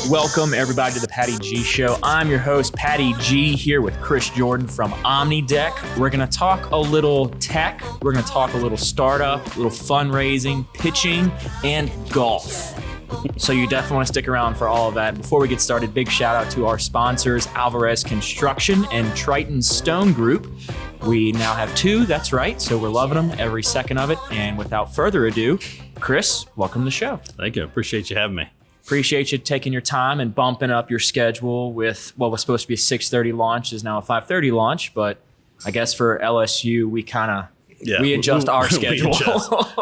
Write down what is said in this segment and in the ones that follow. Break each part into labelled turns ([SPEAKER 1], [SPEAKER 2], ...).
[SPEAKER 1] Welcome everybody to the Patty G Show. I'm your host, Patty G, here with Chris Jordan from Omnidek. We're going to talk a little tech. We're going to talk a little startup, a little fundraising, pitching, and golf. So you definitely want to stick around for all of that. Before we get started, big shout out to our sponsors, Alvarez Construction and Triton Stone Group. We now have two, that's right. So we're loving them, every second of it. And without further ado, Chris, welcome to the show.
[SPEAKER 2] Thank you. Appreciate you having me.
[SPEAKER 1] Appreciate you taking your time and bumping up your schedule with what was supposed to be a 6:30 launch is now a 5:30 launch. But I guess for LSU, we kind of we adjust our schedule.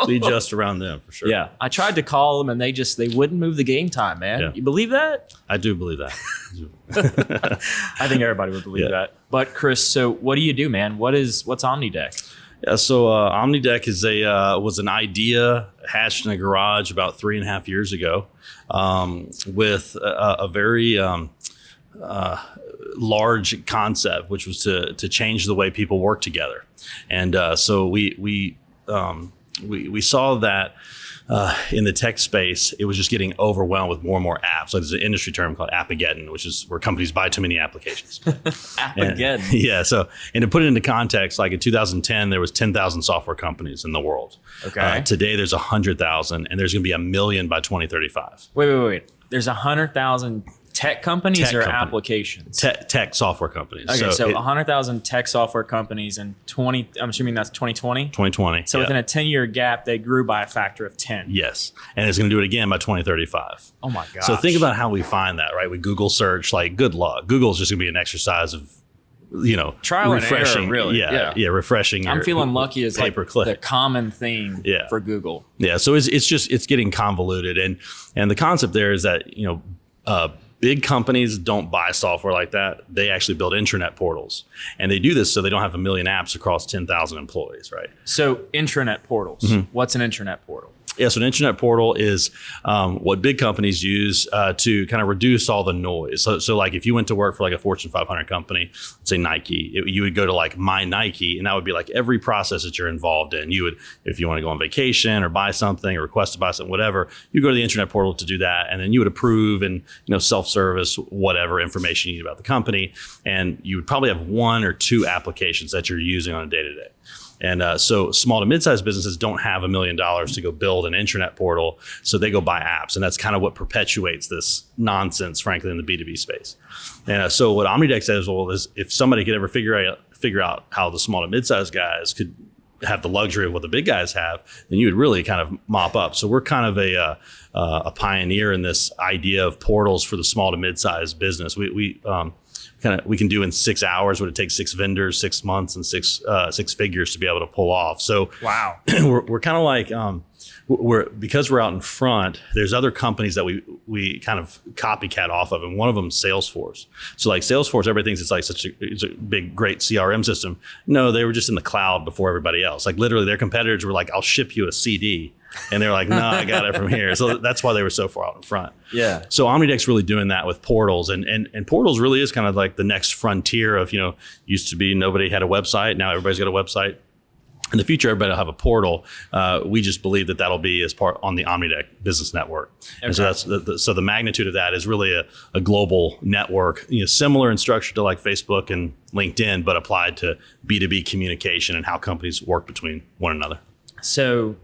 [SPEAKER 2] we adjust around them for sure.
[SPEAKER 1] Yeah, I tried to call them and they wouldn't move the game time, man. Yeah. You believe that?
[SPEAKER 2] I do believe that.
[SPEAKER 1] I think everybody would believe that. But Chris, so what do you do, man? What's Omnidek?
[SPEAKER 2] Yeah, so Omnidek is was an idea hatched in a garage about 3.5 years ago, with a very large concept, which was to change the way people work together. And so we saw that in the tech space, it was just getting overwhelmed with more and more apps. Like there's an industry term called Appageddon, which is where companies buy too many applications.
[SPEAKER 1] Appageddon.
[SPEAKER 2] And to put it into context, like in 2010, there was 10,000 software companies in the world.
[SPEAKER 1] Okay.
[SPEAKER 2] Today, there's 100,000, and there's going to be 1 million by 2035.
[SPEAKER 1] Wait. There's 100,000 tech companies applications?
[SPEAKER 2] Tech software companies.
[SPEAKER 1] Okay, so 100,000 tech software companies in I'm assuming that's 2020?
[SPEAKER 2] 2020.
[SPEAKER 1] So within a 10-year gap, they grew by a factor of 10.
[SPEAKER 2] Yes. And it's going to do it again by 2035.
[SPEAKER 1] Oh my gosh.
[SPEAKER 2] So think about how we find that, right? We Google search, like good luck. Google's just going to be an exercise of,
[SPEAKER 1] trial
[SPEAKER 2] refreshing.
[SPEAKER 1] And error, really.
[SPEAKER 2] Yeah, refreshing.
[SPEAKER 1] I'm feeling lucky is like the common theme for Google.
[SPEAKER 2] Yeah, so it's getting convoluted. And the concept there is that, big companies don't buy software like that. They actually build intranet portals. And they do this so they don't have 1 million apps across 10,000 employees, right?
[SPEAKER 1] So intranet portals. Mm-hmm. What's an intranet portal?
[SPEAKER 2] Yeah, so an intranet portal is what big companies use to kind of reduce all the noise. So like if you went to work for like a Fortune 500 company, let's say Nike, you would go to like My Nike, and that would be like every process that you're involved in. You would, if you want to go on vacation or buy something or request to buy something, whatever, you go to the intranet portal to do that, and then you would approve and self-service whatever information you need about the company, and you would probably have 1 or 2 applications that you're using on a day-to-day. And so small to mid-sized businesses don't have $1 million to go build an intranet portal, so they go buy apps. And that's kind of what perpetuates this nonsense, frankly, in the B2B space. And so what Omnidek says, is if somebody could ever figure out how the small to mid-sized guys could have the luxury of what the big guys have, then you would really kind of mop up. So we're kind of a pioneer in this idea of portals for the small to mid-sized business. We can do in 6 hours what it takes 6 vendors, 6 months, and six figures to be able to pull off. So
[SPEAKER 1] wow,
[SPEAKER 2] we're kind of like because we're out in front. There's other companies that we kind of copycat off of, and one of them is Salesforce. So like Salesforce, everybody thinks it's like it's a big great CRM system. No, they were just in the cloud before everybody else. Like literally, their competitors were like, "I'll ship you a CD." And they're like, no, I got it from here. So that's why they were so far out in front.
[SPEAKER 1] Yeah.
[SPEAKER 2] So Omnidek's really doing that with portals. And portals really is kind of like the next frontier of, used to be nobody had a website. Now everybody's got a website. In the future, everybody will have a portal. We just believe that that'll be as part on the Omnidek business network. Okay. And so that's the magnitude of that is really a global network, similar in structure to like Facebook and LinkedIn, but applied to B2B communication and how companies work between one another.
[SPEAKER 1] So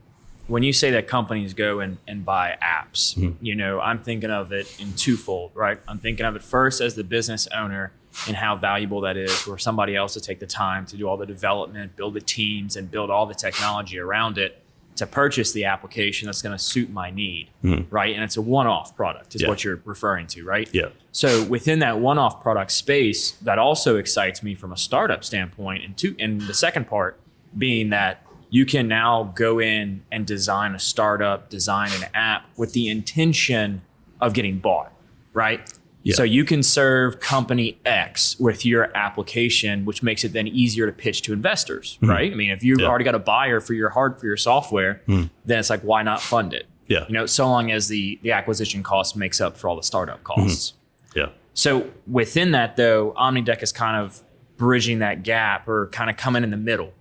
[SPEAKER 1] when you say that companies go and buy apps, mm-hmm. I'm thinking of it in twofold, right? I'm thinking of it first as the business owner and how valuable that is for somebody else to take the time to do all the development, build the teams, and build all the technology around it to purchase the application that's going to suit my need, mm-hmm. right? And it's a one-off product is what you're referring to, right?
[SPEAKER 2] Yeah.
[SPEAKER 1] So within that one-off product space, that also excites me from a startup standpoint. And the second part being that you can now go in and design an app with the intention of getting bought, right?
[SPEAKER 2] Yeah.
[SPEAKER 1] So you can serve company X with your application, which makes it then easier to pitch to investors, mm-hmm. right? I mean, if you've already got a buyer for your software, then it's like, why not fund it?
[SPEAKER 2] Yeah.
[SPEAKER 1] So long as the acquisition cost makes up for all the startup costs.
[SPEAKER 2] Mm-hmm. Yeah.
[SPEAKER 1] So within that though, Omnidek is kind of bridging that gap or kind of coming in the middle,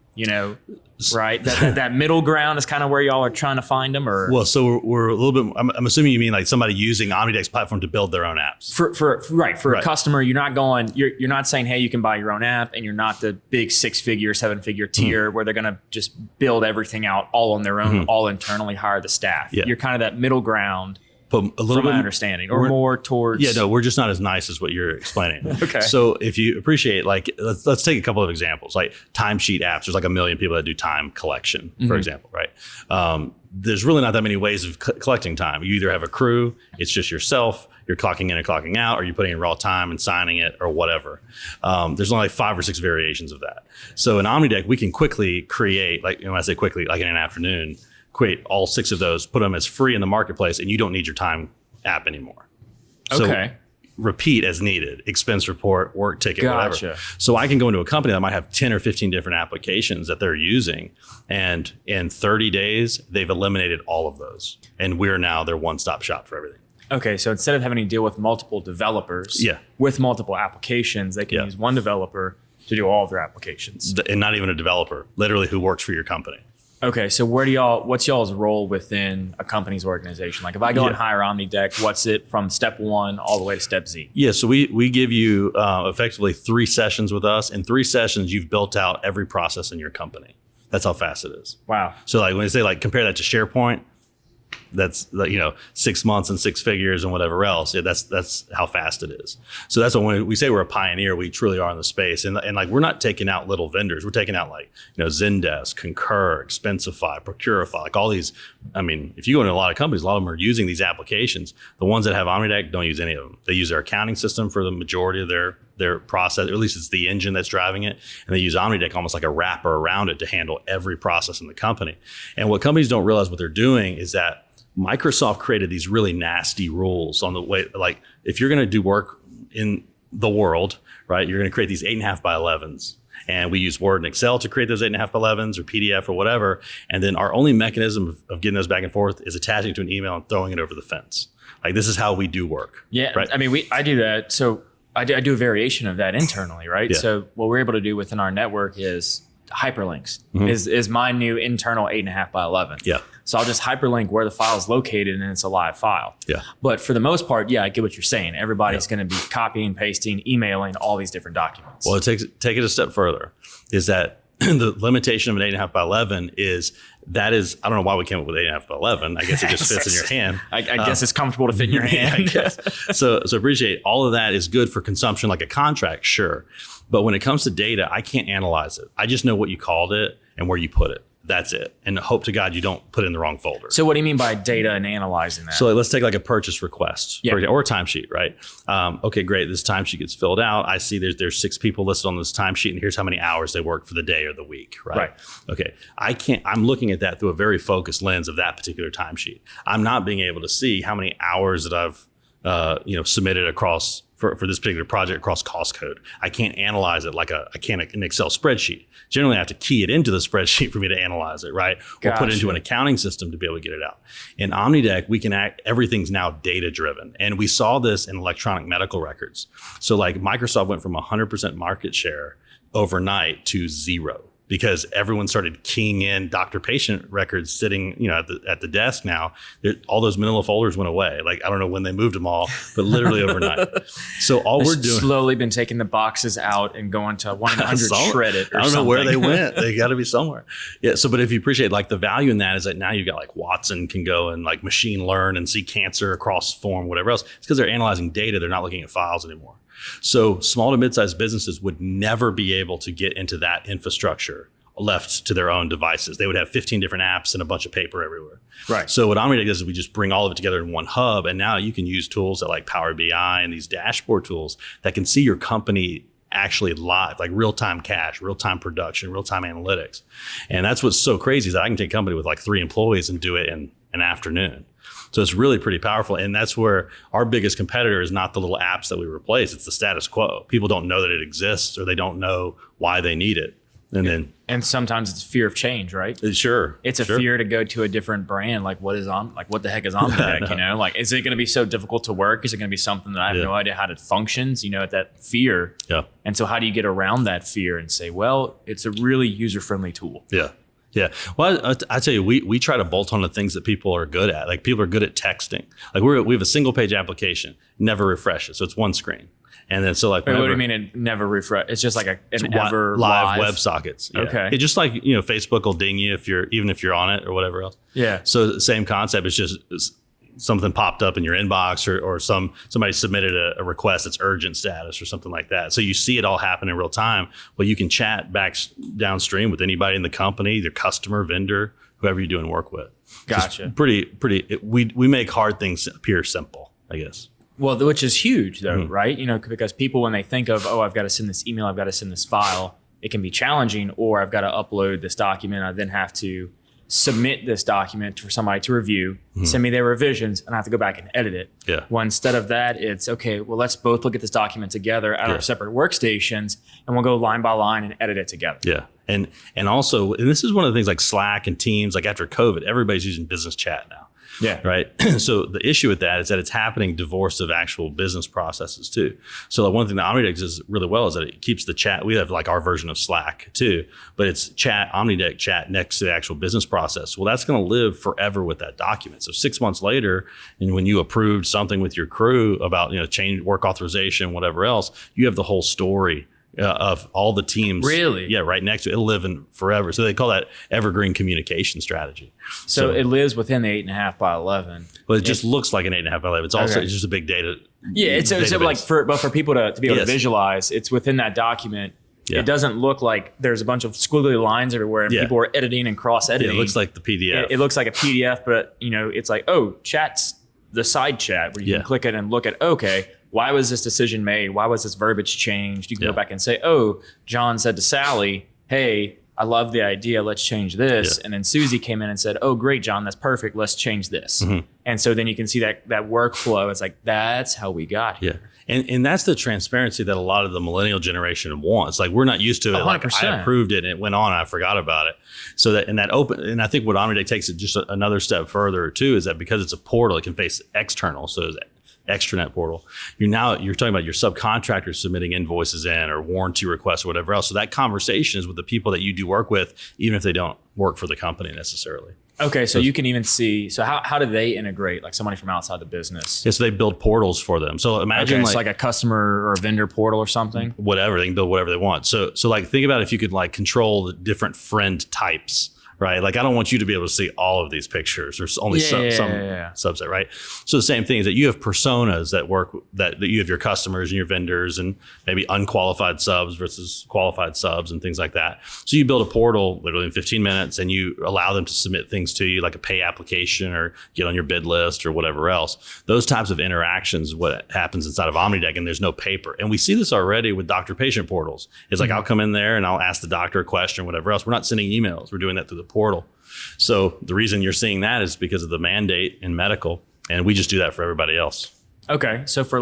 [SPEAKER 1] right? That middle ground is kind of where y'all are trying to find them, or
[SPEAKER 2] well, so we're a little bit. I'm assuming you mean like somebody using Omnidek's platform to build their own apps.
[SPEAKER 1] For a customer, you're not saying, hey, you can buy your own app, and you're not the big 6-figure, 7-figure tier where they're going to just build everything out all on their own, all internally, hire the staff. Yeah. You're kind of that middle ground.
[SPEAKER 2] But a little
[SPEAKER 1] from
[SPEAKER 2] bit
[SPEAKER 1] my understanding, or more towards.
[SPEAKER 2] Yeah, no, we're just not as nice as what you're explaining.
[SPEAKER 1] Okay.
[SPEAKER 2] So if you appreciate, like, let's take a couple of examples, like timesheet apps. There's like 1 million people that do time collection, for example, right? There's really not that many ways of collecting time. You either have a crew, it's just yourself, you're clocking in and clocking out, or you're putting in raw time and signing it, or whatever. There's only like 5 or 6 variations of that. So in Omnidek, we can quickly create, like, when I say quickly, like in an afternoon, create all 6 of those, put them as free in the marketplace, and you don't need your time app anymore.
[SPEAKER 1] Okay.
[SPEAKER 2] So repeat as needed, expense report, work ticket,
[SPEAKER 1] Gotcha.
[SPEAKER 2] whatever. So I can go into a company that might have 10 or 15 different applications that they're using, and in 30 days, they've eliminated all of those. And we're now their one-stop shop for everything.
[SPEAKER 1] Okay, so instead of having to deal with multiple developers with multiple applications, they can use one developer to do all of their applications.
[SPEAKER 2] And not even a developer, literally who works for your company.
[SPEAKER 1] Okay, so what's y'all's role within a company's organization? Like if I go and hire Omnidek, what's it from step 1 all the way to step Z?
[SPEAKER 2] Yeah, so we give you effectively 3 sessions with us. In 3 sessions, you've built out every process in your company. That's how fast it is.
[SPEAKER 1] Wow.
[SPEAKER 2] So like when they say like compare that to SharePoint, that's 6 months and 6 figures and whatever else. Yeah, that's how fast it is. So that's when we say we're a pioneer, we truly are in the space. And like we're not taking out little vendors. We're taking out like Zendesk, Concur, Expensify, Procurify, like all these. I mean, if you go into a lot of companies, a lot of them are using these applications. The ones that have Omnidek don't use any of them. They use their accounting system for the majority of their process, or at least it's the engine that's driving it. And they use Omnidek almost like a wrapper around it to handle every process in the company. And what companies don't realize what they're doing is that Microsoft created these really nasty rules on the way, like if you're going to do work in the world, right, you're going to create these 8.5 by 11s. And we use Word and Excel to create those 8.5 by 11s or PDF or whatever. And then our only mechanism of getting those back and forth is attaching to an email and throwing it over the fence. Like this is how we do work.
[SPEAKER 1] Yeah.
[SPEAKER 2] Right?
[SPEAKER 1] I mean, I do that. So I do a variation of that internally, right?
[SPEAKER 2] Yeah.
[SPEAKER 1] So what we're able to do within our network is hyperlinks is my new internal 8.5 by 11.
[SPEAKER 2] Yeah.
[SPEAKER 1] So I'll just hyperlink where the file is located and it's a live file.
[SPEAKER 2] Yeah.
[SPEAKER 1] But for the most part, I get what you're saying. Everybody's going to be copying, pasting, emailing all these different documents.
[SPEAKER 2] Well, take it a step further, is that the limitation of an 8.5 by 11 is, I don't know why we came up with 8.5 by 11. I guess it just fits in your hand.
[SPEAKER 1] I guess it's comfortable to fit in your hand.
[SPEAKER 2] I guess. So appreciate all of that is good for consumption, like a contract, sure. But when it comes to data, I can't analyze it. I just know what you called it and where you put it. That's it. And hope to God you don't put it in the wrong folder.
[SPEAKER 1] So what do you mean by data and analyzing that?
[SPEAKER 2] So let's take like a purchase request or a timesheet, right? Okay, great. This timesheet gets filled out. I see there's 6 people listed on this timesheet, and here's how many hours they worked for the day or the week, right? Okay. I'm looking at that through a very focused lens of that particular timesheet. I'm not being able to see how many hours that I've submitted across for this particular project across cost code. I can't analyze it like I can an Excel spreadsheet. Generally, I have to key it into the spreadsheet for me to analyze it, right? Or put it into an accounting system to be able to get it out. In Omnidek, we can everything's now data driven. And we saw this in electronic medical records. So like Microsoft went from 100% market share overnight to 0. Because everyone started keying in doctor-patient records sitting, at the desk now. All those manila folders went away. Like, I don't know when they moved them all, but literally overnight. So all we're doing...
[SPEAKER 1] slowly been taking the boxes out and going to 100 shred it or
[SPEAKER 2] I don't know
[SPEAKER 1] something.
[SPEAKER 2] where they went. They got to be somewhere. Yeah, so but if you appreciate, like, the value in that is that now you've got, like, Watson can go and, like, machine learn and see cancer across form, whatever else. It's because they're analyzing data. They're not looking at files anymore. So small to mid-sized businesses would never be able to get into that infrastructure left to their own devices. They would have 15 different apps and a bunch of paper everywhere.
[SPEAKER 1] Right.
[SPEAKER 2] So what Omnidek does is we just bring all of it together in one hub. And now you can use tools like Power BI and these dashboard tools that can see your company actually live, like real-time cash, real-time production, real-time analytics. And that's what's so crazy is that I can take a company with like 3 employees and do it in an afternoon. So it's really pretty powerful. And that's where our biggest competitor is not the little apps that we replace. It's the status quo. People don't know that it exists or they don't know why they need it.
[SPEAKER 1] And sometimes it's fear of change, right?
[SPEAKER 2] Sure.
[SPEAKER 1] It's a fear to go to a different brand. Like what the heck is Omnidek? You know, like, is it going to be so difficult to work? Is it going to be something that I have no idea how it functions? You know, that fear.
[SPEAKER 2] Yeah.
[SPEAKER 1] And so how do you get around that fear and say, well, it's a really user-friendly tool?
[SPEAKER 2] Yeah. Yeah. Well, I tell you, we try to bolt on the things that people are good at. Like people are good at texting. Like we have a single page application, never refreshes. So it's one screen. And then so like,
[SPEAKER 1] what do you mean it never refresh? It's just like an ever
[SPEAKER 2] live WebSockets. Yeah.
[SPEAKER 1] Okay.
[SPEAKER 2] It's just like, you know, Facebook will ding you even if you're on it or whatever else.
[SPEAKER 1] Yeah.
[SPEAKER 2] So the same concept. It's just something popped up in your inbox or somebody submitted a request that's urgent status or something like that. So you see it all happen in real time. Well, you can chat back downstream with anybody in the company, your customer, vendor, whoever you're doing work with.
[SPEAKER 1] Gotcha.
[SPEAKER 2] We make hard things appear simple, I guess.
[SPEAKER 1] Well, which is huge though, right? You know, because people, when they think of, oh, I've got to send this email, I've got to send this file, it can be challenging, or I've got to upload this document. I then have to submit this document for somebody to review, send me their revisions, and I have to go back and edit it.
[SPEAKER 2] Yeah.
[SPEAKER 1] Well, instead of that, it's okay, well, let's both look at this document together at our separate workstations, and we'll go line by line and edit it together.
[SPEAKER 2] Yeah. And also, and this is one of the things like Slack and Teams, like after COVID, everybody's using business chat now.
[SPEAKER 1] Yeah.
[SPEAKER 2] Right. So the issue with that is that it's happening divorced of actual business processes too. So like one thing that Omnidek does really well is that it keeps the chat. We have like our version of Slack too, but it's Omnidek chat next to the actual business process. Well, that's going to live forever with that document. So 6 months later, and when you approved something with your crew about, you know, change work authorization, whatever else, you have the whole story of all the teams.
[SPEAKER 1] Really?
[SPEAKER 2] Yeah, right next to it. It'll live in forever. So they call that evergreen communication strategy.
[SPEAKER 1] So it lives within the 8.5 by 11.
[SPEAKER 2] Well, it just looks like an 8.5 by 11. It's also it's just a big data.
[SPEAKER 1] Yeah, it's like for people to be able to visualize, it's within that document. Yeah. It doesn't look like there's a bunch of squiggly lines everywhere and people are editing and cross-editing.
[SPEAKER 2] Yeah, it looks like the PDF.
[SPEAKER 1] It looks like a PDF, but you know, it's like, oh, chat's the side chat where you can click it and look at, okay, why was this decision made? Why was this verbiage changed? You can go back and say, oh, John said to Sally, hey, I love the idea. Let's change this. Yeah. And then Susie came in and said, oh, great, John, that's perfect. Let's change this. And so then you can see that workflow. It's like, that's how we got here.
[SPEAKER 2] Yeah. And that's the transparency that a lot of the millennial generation wants. Like we're not used to it.
[SPEAKER 1] 100%.
[SPEAKER 2] Like I approved it and it went on and I forgot about it. So that and I think what Omnidek takes it just another step further too is that because it's a portal, it can face external. So it's extranet portal. You're talking about your subcontractors submitting invoices in or warranty requests or whatever else. So that conversation is with the people that you do work with, even if they don't work for the company necessarily.
[SPEAKER 1] Okay, so you can even see, so how do they integrate like somebody from outside the business?
[SPEAKER 2] Yeah, so they build portals for them. So imagine
[SPEAKER 1] it's like a customer or a vendor portal or something?
[SPEAKER 2] Whatever, they can build whatever they want. So like think about if you could like control the different friend types. Right. Like I don't want you to be able to see all of these pictures or only some subset. Right. So the same thing is that you have personas that work that you have your customers and your vendors and maybe unqualified subs versus qualified subs and things like that. So you build a portal literally in 15 minutes and you allow them to submit things to you like a pay application or get on your bid list or whatever else. Those types of interactions, what happens inside of Omnidek, and there's no paper. And we see this already with doctor-patient portals. It's like I'll come in there and I'll ask the doctor a question, whatever else. We're not sending emails. We're doing that through the portal. So the reason you're seeing that is because of the mandate in medical, and we just do that for everybody else.
[SPEAKER 1] Okay, so for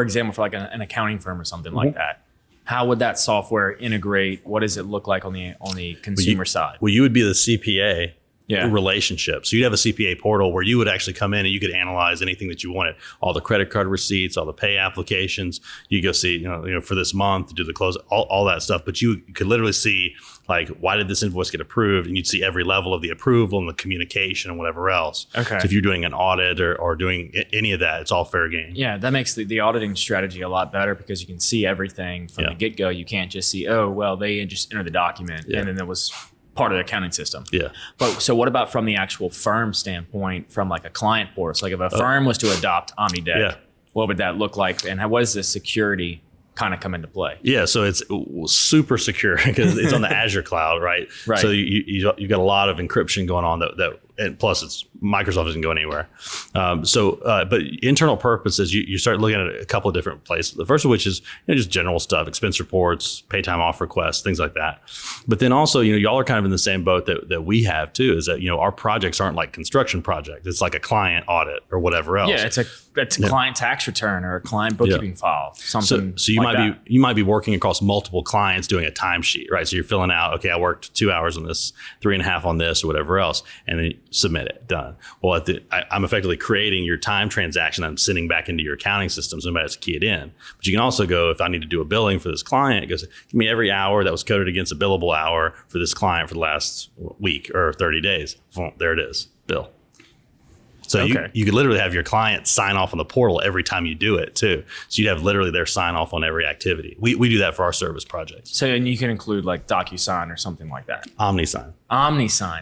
[SPEAKER 1] example, for like an accounting firm or something like that, how would that software integrate? What does it look like on the consumer side?
[SPEAKER 2] Well, you would be the CPA relationship. So you'd have a CPA portal where you would actually come in and you could analyze anything that you wanted, all the credit card receipts, all the pay applications. You go see, you know, for this month, do the close, all that stuff. But you could literally see like, why did this invoice get approved? And you'd see every level of the approval and the communication and whatever else.
[SPEAKER 1] Okay.
[SPEAKER 2] So if you're doing an audit or doing any of that, it's all fair game.
[SPEAKER 1] Yeah, that makes the auditing strategy a lot better because you can see everything from the get-go. You can't just see, oh, well, they just entered the document and then it was part of the accounting system.
[SPEAKER 2] Yeah.
[SPEAKER 1] But so what about from the actual firm standpoint, from like a client portal? So like if a firm was to adopt Omnidek, what would that look like? And what does the security kind of come into play?
[SPEAKER 2] Yeah, so it's super secure because it's on the Azure cloud, right?
[SPEAKER 1] Right.
[SPEAKER 2] So you've got a lot of encryption going on that and plus it's Microsoft isn't going anywhere. But internal purposes, you start looking at a couple of different places. The first of which is just general stuff, expense reports, pay time off requests, things like that. But then also, y'all are kind of in the same boat that we have too, is that, our projects aren't like construction projects. It's like a client audit or whatever else.
[SPEAKER 1] Yeah, it's a client tax return or a client bookkeeping file, something.
[SPEAKER 2] So you might be working across multiple clients doing a timesheet, right? So you're filling out, okay, I worked 2 hours on this, 3.5 on this, or whatever else, and then you submit it, done. Well, I'm effectively creating your time transaction. I'm sending back into your accounting system. Somebody has to key it in. But you can also go, if I need to do a billing for this client, it goes, give me every hour that was coded against a billable hour for this client for the last week or 30 days. Well, there it is, bill. So you could literally have your client sign off on the portal every time you do it too. So you'd have literally their sign off on every activity. We do that for our service projects.
[SPEAKER 1] So, and you can include like DocuSign or something like that.
[SPEAKER 2] OmniSign.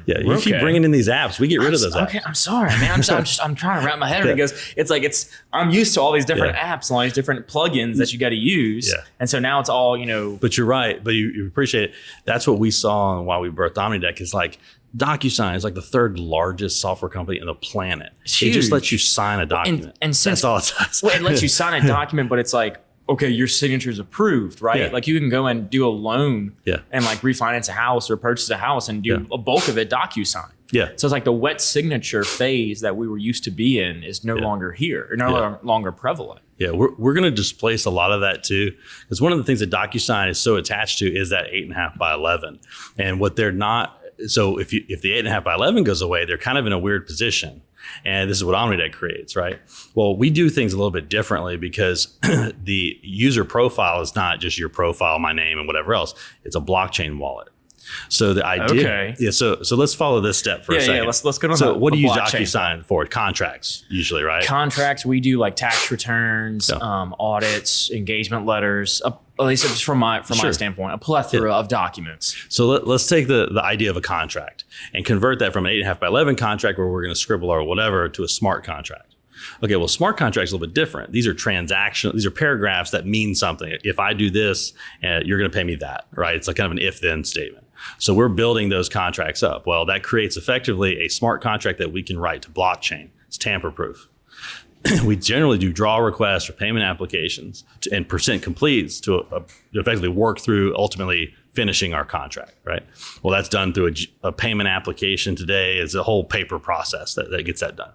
[SPEAKER 1] Yeah,
[SPEAKER 2] you keep bringing in these apps. We get rid of those apps.
[SPEAKER 1] Okay, I'm sorry, man. I'm trying to wrap my head around it because I'm used to all these different apps and all these different plugins that you got to use. Yeah. And so now it's all,
[SPEAKER 2] But you're right. But you appreciate it. That's what we saw while we birthed Omnidek is like, DocuSign is like the third largest software company in the planet. It just lets you sign a document. And that's all it does.
[SPEAKER 1] Well, it lets you sign a document, but it's like, okay, your signature is approved, right? Yeah. Like you can go and do a loan and like refinance a house or purchase a house and do a bulk of it DocuSign.
[SPEAKER 2] Yeah.
[SPEAKER 1] So it's like the wet signature phase that we were used to be in is no longer here, or no longer prevalent.
[SPEAKER 2] Yeah, we're going to displace a lot of that too. Because one of the things that DocuSign is so attached to is that 8.5 by 11. And what they're not, so if the 8.5 by 11 goes away, they're kind of in a weird position. And this is what Omnidek creates, right? Well, we do things a little bit differently because the user profile is not just your profile, my name, and whatever else. It's a blockchain wallet. So the idea, so let's follow this step for a second.
[SPEAKER 1] Yeah, let's go on.
[SPEAKER 2] So what do you use DocuSign for? Contracts, usually, right?
[SPEAKER 1] Contracts. We do like tax returns, audits, engagement letters. At least it's from my standpoint, a plethora of documents.
[SPEAKER 2] So let's take the idea of a contract and convert that from an 8.5 by 11 contract where we're going to scribble or whatever to a smart contract. Okay, well, smart contracts are a little bit different. These are transactional. These are paragraphs that mean something. If I do this, you're going to pay me that, right? It's like kind of an if-then statement. So we're building those contracts up. Well, that creates effectively a smart contract that we can write to blockchain. It's tamper-proof. We generally do draw requests or payment applications and percent completes to effectively work through ultimately finishing our contract, right? Well, that's done through a payment application today. It's a whole paper process that gets that done.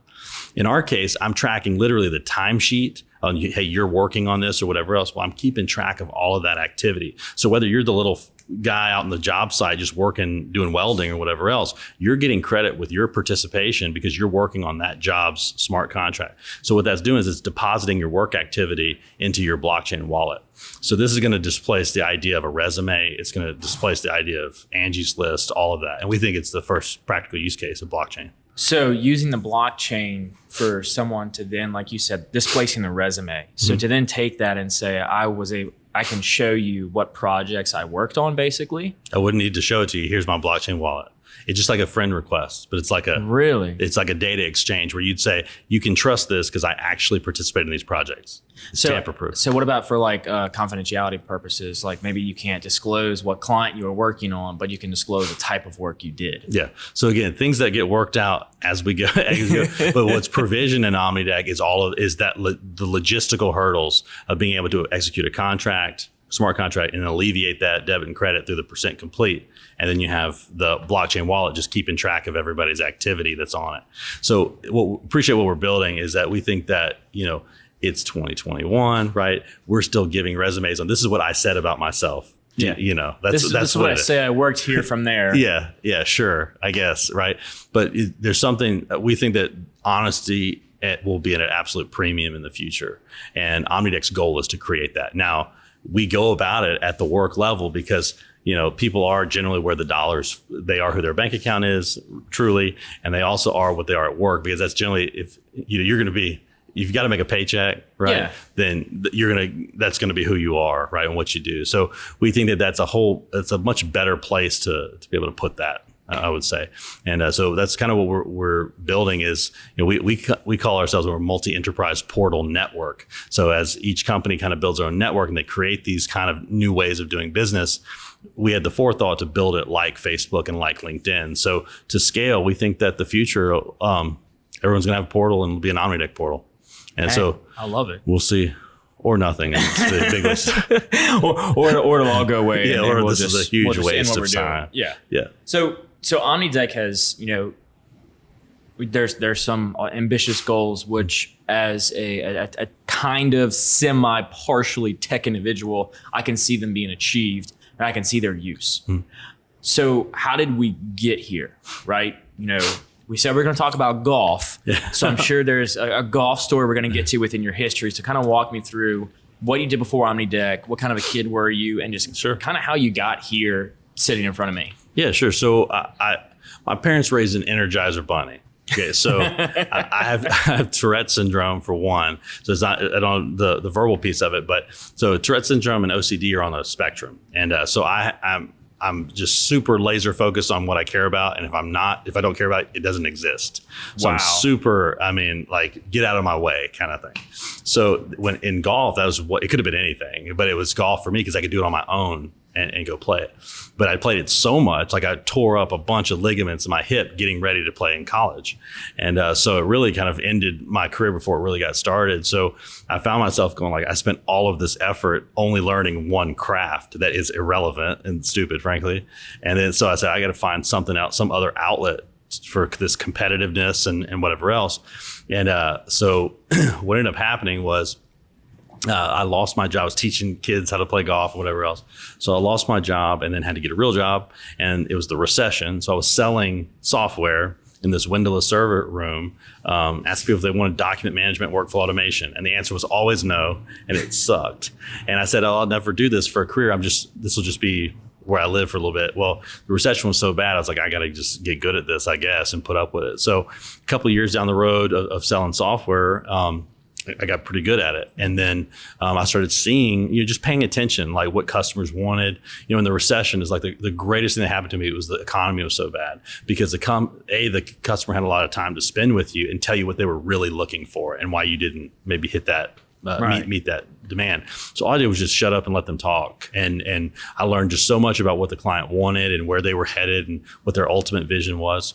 [SPEAKER 2] In our case, I'm tracking literally the timesheet on, hey, you're working on this or whatever else. Well, I'm keeping track of all of that activity. So whether you're the little guy out on the job site just working, doing welding or whatever else, you're getting credit with your participation because you're working on that job's smart contract. So what that's doing is it's depositing your work activity into your blockchain wallet. So this is going to displace the idea of a resume. It's going to displace the idea of Angie's List, all of that. And we think it's the first practical use case of blockchain.
[SPEAKER 1] So using the blockchain for someone to then, like you said, displacing the resume. So to then take that and say, I can show you what projects I worked on, basically.
[SPEAKER 2] I wouldn't need to show it to you. Here's my blockchain wallet. It's just like a friend request, but it's like it's like a data exchange where you'd say, you can trust this because I actually participate in these projects. It's tamper-proof.
[SPEAKER 1] So what about for like confidentiality purposes? Like maybe you can't disclose what client you were working on, but you can disclose the type of work you did.
[SPEAKER 2] Yeah. So again, things that get worked out as we go. But what's provisioned in Omnidek is the logistical hurdles of being able to execute a contract, smart contract, and alleviate that debit and credit through the percent complete. And then you have the blockchain wallet just keeping track of everybody's activity that's on it. So appreciate what we're building is that we think that, it's 2021, right? We're still giving resumes on. This is what I said about myself.
[SPEAKER 1] Yeah.
[SPEAKER 2] That's
[SPEAKER 1] what I say. I worked here from there.
[SPEAKER 2] Yeah, sure. I guess. Right. But there's something we think that honesty will be at an absolute premium in the future. And Omnidek's goal is to create that. Now, we go about it at the work level because people are generally where the dollars, they are who their bank account is truly, and they also are what they are at work, because that's generally, if you're going to be, you've got to make a paycheck, right? Yeah. Then that's going to be who you are, right? And what you do. So we think that that's a much better place to be able to put that. I would say. And so that's kind of what we're building is, we call ourselves a multi-enterprise portal network. So as each company kind of builds their own network and they create these kind of new ways of doing business, we had the forethought to build it like Facebook and like LinkedIn. So to scale, we think that the future, everyone's going to have a portal and it'll be an Omnidek portal. And so
[SPEAKER 1] I love it.
[SPEAKER 2] We'll see. Or nothing. It's the big list.
[SPEAKER 1] or it'll all go away.
[SPEAKER 2] Yeah,
[SPEAKER 1] and
[SPEAKER 2] or this is a huge waste of time.
[SPEAKER 1] Yeah.
[SPEAKER 2] Yeah.
[SPEAKER 1] So Omnidek has, there's some ambitious goals, which as a kind of semi-partially tech individual, I can see them being achieved and I can see their use. So how did we get here, right? We said we're going to talk about golf. Yeah. So I'm sure there's a golf story we're going to get to within your history. So kind of walk me through what you did before Omnidek, what kind of a kid were you, and just kind of how you got here sitting in front of me.
[SPEAKER 2] Yeah, sure. So my parents raised an Energizer bunny. Okay, so I have Tourette syndrome for one. So it's not on the verbal piece of it, but so Tourette syndrome and OCD are on a spectrum. And so I'm just super laser focused on what I care about. And if I don't care about it, it doesn't exist. So I'm super, get out of my way kind of thing. So when in golf, it could have been anything, but it was golf for me because I could do it on my own and go play it. But I played it so much, like I tore up a bunch of ligaments in my hip getting ready to play in college. And so it really kind of ended my career before it really got started. So I found myself going I spent all of this effort only learning one craft that is irrelevant and stupid, frankly. And then so I said, I got to find something else, some other outlet for this competitiveness and whatever else. And so what ended up happening was, I lost my job. I was teaching kids how to play golf or whatever else. So I lost my job and then had to get a real job. And it was the recession. So I was selling software in this windowless server room, asking people if they wanted document management, workflow automation. And the answer was always no. And it sucked. And I said, I'll never do this for a career. This will just be where I live for a little bit. Well, the recession was so bad. I was like, I got to just get good at this, I guess, and put up with it. So a couple of years down the road of selling software, I got pretty good at it. And then I started seeing, just paying attention, like what customers wanted. In the recession is like the greatest thing that happened to me was the economy was so bad because the customer had a lot of time to spend with you and tell you what they were really looking for and why you didn't maybe hit that, meet that demand. So all I did was just shut up and let them talk. And I learned just so much about what the client wanted and where they were headed and what their ultimate vision was.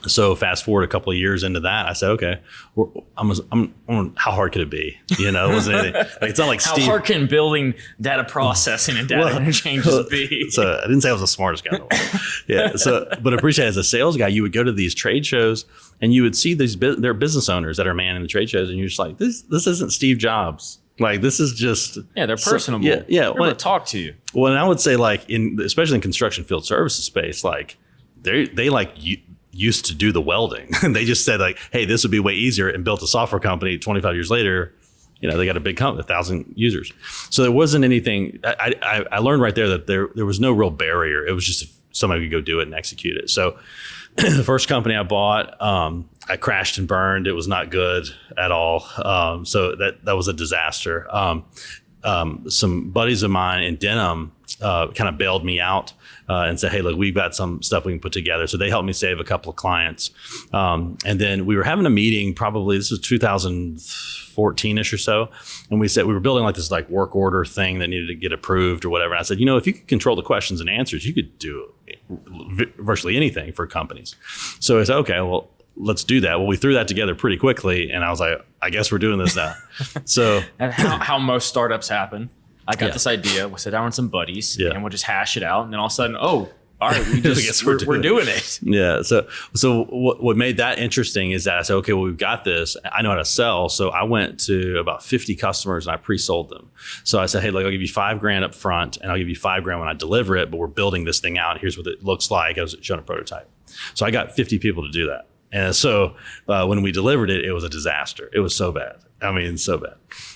[SPEAKER 2] So fast forward a couple of years into that, I said, okay, how hard could it be? It wasn't anything. It's not like
[SPEAKER 1] how hard can building data processing and data interchanges be?
[SPEAKER 2] So I didn't say I was the smartest guy in the world. Yeah. So, but I appreciate as a sales guy, you would go to these trade shows and you would see their business owners that are manning the trade shows, and you're just like, this isn't Steve Jobs. Like this is just
[SPEAKER 1] they're personable.
[SPEAKER 2] Yeah.
[SPEAKER 1] They're able to talk to you.
[SPEAKER 2] Well, and I would say especially in construction field services space, like they used to do the welding. They just said hey, this would be way easier, and built a software company. 25 years later, they got a big company, 1,000 users. So there wasn't anything. I learned right there that there was no real barrier. It was just if somebody could go do it and execute it. So the first company I bought, I crashed and burned. It was not good at all. So that was a disaster. Some buddies of mine in Denham kind of bailed me out and said, hey, look, we've got some stuff we can put together. So they helped me save a couple of clients. And then we were having a meeting, probably this was 2014-ish or so. And we said we were building this work order thing that needed to get approved or whatever. And I said, if you could control the questions and answers, you could do virtually anything for companies. So I said, okay, well, let's do that. Well, we threw that together pretty quickly. And I was like, I guess we're doing this now. So
[SPEAKER 1] and how most startups happen. I got this idea. We'll sit down with some buddies and we'll just hash it out. And then all of a sudden, all right, we're doing it.
[SPEAKER 2] Yeah. So what made that interesting is that I said, okay, well, we've got this. I know how to sell. So I went to about 50 customers and I pre-sold them. So I said, hey, look, I'll give you $5,000 up front and I'll give you $5,000 when I deliver it, but we're building this thing out. Here's what it looks like. I was showing a prototype. So I got 50 people to do that. And so when we delivered it, it was a disaster. It was so bad. So bad.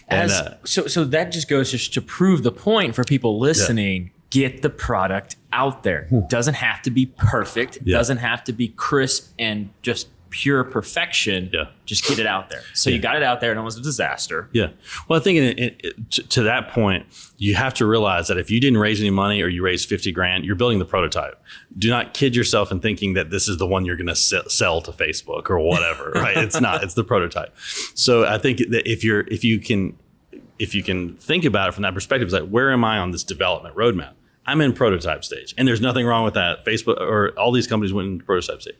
[SPEAKER 2] And
[SPEAKER 1] so that just goes to prove the point for people listening. Get the product out there. Doesn't have to be perfect. Doesn't have to be crisp and just pure perfection.
[SPEAKER 2] Yeah.
[SPEAKER 1] Just get it out there. So you got it out there and it was a disaster.
[SPEAKER 2] Yeah. Well, I think to that point, you have to realize that if you didn't raise any money or you raised 50 grand, you're building the prototype. Do not kid yourself in thinking that this is the one you're going to sell to Facebook or whatever, right? It's not. It's the prototype. So I think that if you can think about it from that perspective, it's like, where am I on this development roadmap? I'm in prototype stage, and there's nothing wrong with that. Facebook or all these companies went into prototype stage.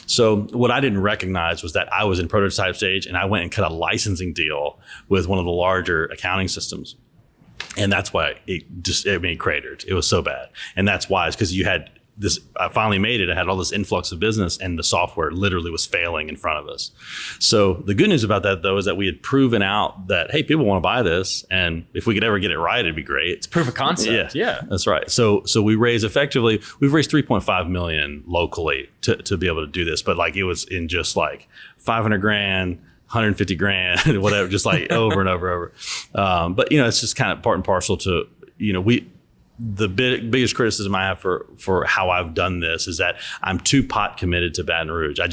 [SPEAKER 2] So what I didn't recognize was that I was in prototype stage, and I went and cut a licensing deal with one of the larger accounting systems. And that's why it cratered. It was so bad. And that's why, it's because you had this, I finally made it. I had all this influx of business, and the software literally was failing in front of us. So the good news about that, though, is that we had proven out that, hey, people want to buy this. And if we could ever get it right, it'd be great.
[SPEAKER 1] It's proof of concept. Yeah.
[SPEAKER 2] That's right. So we've raised 3.5 million locally to be able to do this. But like, it was in just like 500 grand, 150 grand, whatever, just like over and over. But, it's just kind of part and parcel to, the biggest criticism I have for how I've done this is that I'm too pot committed to Baton Rouge. I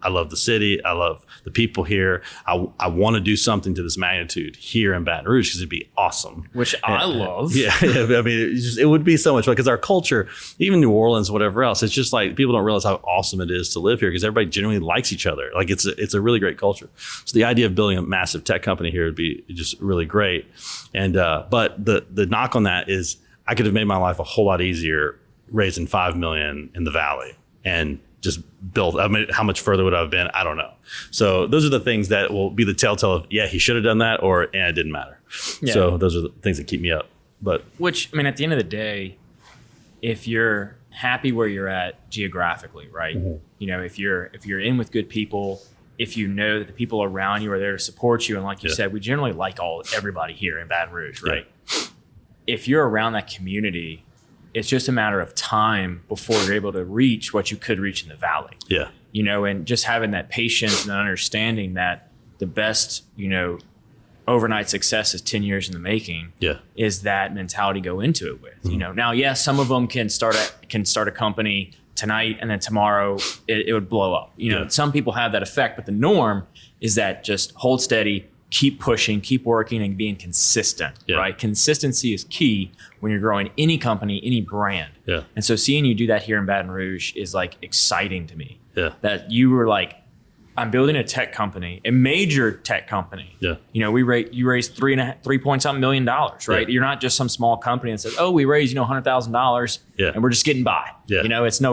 [SPEAKER 2] love the city. I love the people here. I want to do something to this magnitude here in Baton Rouge because it'd be awesome.
[SPEAKER 1] Which I love.
[SPEAKER 2] Yeah. I mean, it would be so much fun because our culture, even New Orleans, whatever else, it's just like people don't realize how awesome it is to live here because everybody generally likes each other. Like it's a really great culture. So the idea of building a massive tech company here would be just really great. And but the knock on that is, I could have made my life a whole lot easier raising $5 million in the Valley and just built. I mean, how much further would I have been? I don't know. So those are the things that will be the telltale of, he should have done that, or it didn't matter. Yeah. So those are the things that keep me up. But
[SPEAKER 1] at the end of the day, if you're happy where you're at geographically, right? Mm-hmm. If you're in with good people, if you know that the people around you are there to support you, and like you said, we generally like everybody here in Baton Rouge, right? Yeah. If you're around that community, it's just a matter of time before you're able to reach what you could reach in the Valley.
[SPEAKER 2] Yeah.
[SPEAKER 1] And just having that patience and understanding that the best, overnight success is 10 years in the making.
[SPEAKER 2] Yeah.
[SPEAKER 1] Is that mentality go into it with, Now, yes, some of them can start a company tonight and then tomorrow it would blow up. Some people have that effect, but the norm is that just hold steady, keep pushing, keep working, and being consistent, right? Consistency is key when you're growing any company, any brand.
[SPEAKER 2] Yeah.
[SPEAKER 1] And so seeing you do that here in Baton Rouge is like exciting to me.
[SPEAKER 2] Yeah.
[SPEAKER 1] That you were like, I'm building a tech company, a major tech company.
[SPEAKER 2] Yeah.
[SPEAKER 3] You raised $3.something million, right?
[SPEAKER 2] Yeah.
[SPEAKER 3] You're not just some small company that says, oh, we raised, $100,000 and we're just getting by.
[SPEAKER 2] Yeah.
[SPEAKER 3] We